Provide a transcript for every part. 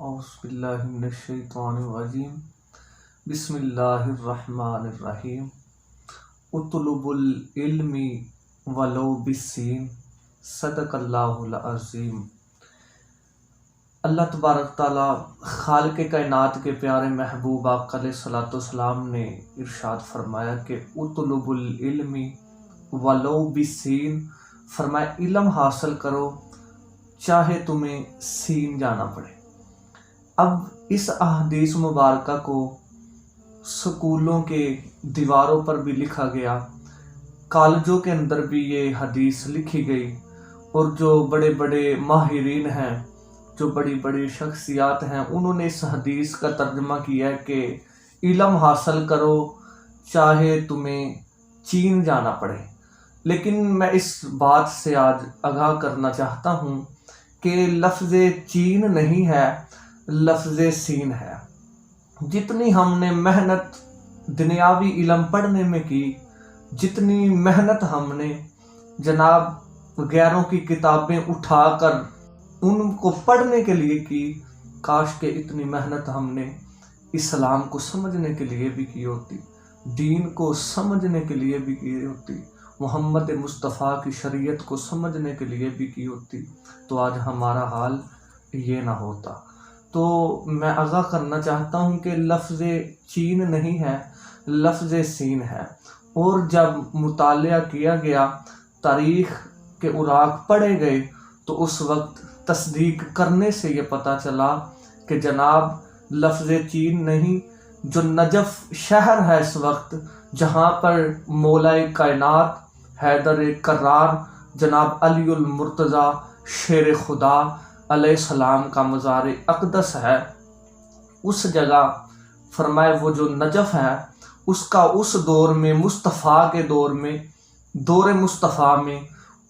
اعوذ باللہ من الشیطان الرجیم بسم اللہ الرحمن الرحیم اطلب العلم ولو بالسین صدق اللہ العظیم۔ اللہ تبارک تعالیٰ خالق کائنات کے پیارے محبوب آقا علیہ الصلوۃ والسلام نے ارشاد فرمایا کہ اطلب العلم ولو بالسین، فرمایا علم حاصل کرو چاہے تمہیں سین جانا پڑے۔ اب اس احادیث مبارکہ کو سکولوں کے دیواروں پر بھی لکھا گیا، کالجوں کے اندر بھی یہ حدیث لکھی گئی، اور جو بڑے بڑے ماہرین ہیں، جو بڑی بڑی شخصیات ہیں، انہوں نے اس حدیث کا ترجمہ کیا ہے کہ علم حاصل کرو چاہے تمہیں چین جانا پڑے۔ لیکن میں اس بات سے آج آگاہ کرنا چاہتا ہوں کہ لفظ چین نہیں ہے، لفظ سین ہے۔ جتنی ہم نے محنت دنیاوی علم پڑھنے میں کی، جتنی محنت ہم نے جناب غیروں کی کتابیں اٹھا کر ان کو پڑھنے کے لیے کی، کاش کہ اتنی محنت ہم نے اسلام کو سمجھنے کے لیے بھی کی ہوتی، دین کو سمجھنے کے لیے بھی کی ہوتی، محمد مصطفیٰ کی شریعت کو سمجھنے کے لیے بھی کی ہوتی، تو آج ہمارا حال یہ نہ ہوتا۔ تو میں آگاہ کرنا چاہتا ہوں کہ لفظ چین نہیں ہے، لفظ سین ہے۔ اور جب مطالعہ کیا گیا، تاریخ کے اوراق پڑھے گئے، تو اس وقت تصدیق کرنے سے یہ پتہ چلا کہ جناب لفظ چین نہیں، جو نجف شہر ہے اس وقت، جہاں پر مولا کائنات حیدر کرار جناب علی المرتضیٰ شیر خدا علیہ السلام کا مزار اقدس ہے، اس جگہ فرمائے وہ جو نجف ہے، اس کا اس دور میں مصطفیٰ کے دور میں، دور مصطفیٰ میں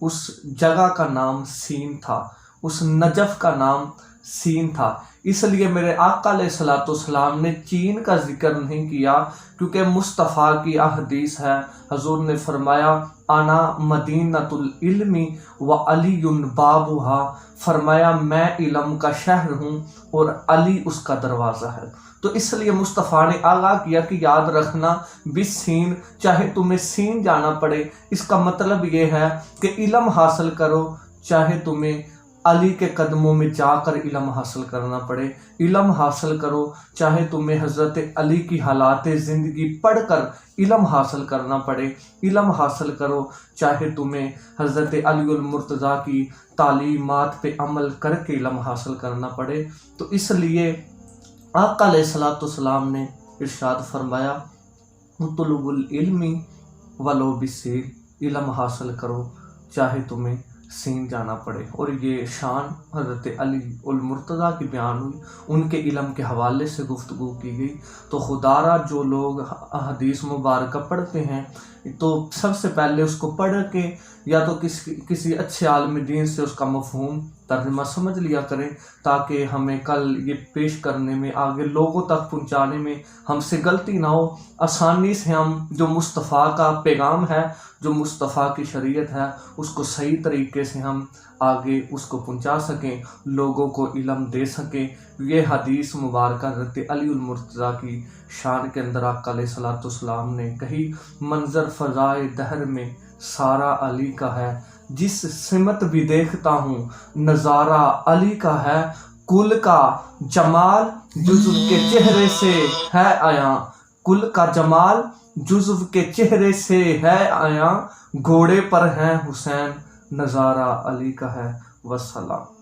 اس جگہ کا نام سین تھا، اس نجف کا نام سین تھا۔ اس لیے میرے آقا علیہ الصلوۃ والسلام نے چین کا ذکر نہیں کیا، کیونکہ مصطفیٰ کی احادیث ہے، حضور نے فرمایا انا مدینۃ العلم وعلی بابھا، فرمایا میں علم کا شہر ہوں اور علی اس کا دروازہ ہے۔ تو اس لیے مصطفیٰ نے آگاہ کیا کہ یاد رکھنا بالسین، چاہے تمہیں سین جانا پڑے، اس کا مطلب یہ ہے کہ علم حاصل کرو چاہے تمہیں علی کے قدموں میں جا کر علم حاصل کرنا پڑے، علم حاصل کرو چاہے تمہیں حضرت علی کی حالات زندگی پڑھ کر علم حاصل کرنا پڑے، علم حاصل کرو چاہے تمہیں حضرت علی المرتضیٰ کی تعلیمات پہ عمل کر کے علم حاصل کرنا پڑے۔ تو اس لیے آقا علیہ الصلوۃ والسلام نے ارشاد فرمایا اطلب العلم ولو بالسین، علم حاصل کرو چاہے تمہیں سین جانا پڑے۔ اور یہ شان حضرت علی المرتضیٰ کی بیان ہوئی، ان کے علم کے حوالے سے گفتگو کی گئی۔ تو خدارہ جو لوگ حدیث مبارکہ پڑھتے ہیں، تو سب سے پہلے اس کو پڑھ کے یا تو کسی اچھے عالم دین سے اس کا مفہوم ترجمہ سمجھ لیا کریں، تاکہ ہمیں کل یہ پیش کرنے میں، آگے لوگوں تک پہنچانے میں ہم سے غلطی نہ ہو، آسانی سے ہم جو مصطفیٰ کا پیغام ہے، جو مصطفیٰ کی شریعت ہے، اس کو صحیح طریقے سے ہم آگے اس کو پہنچا سکیں، لوگوں کو علم دے سکیں۔ یہ حدیث مبارکہ حضرت علی المرتضیٰ کی شان کے اندر آقا علیہ الصلوۃ والسلام نے کہی، منظر فضائے دہر میں سارا علی کا ہے، جس سمت بھی دیکھتا ہوں نظارہ علی کا ہے، کل کا جمال جزو کے چہرے سے ہے عیاں، کل کا جمال جزو کے چہرے سے ہے عیاں، گھوڑے پر ہیں حسین نظارہ علی کا ہے، والسلام۔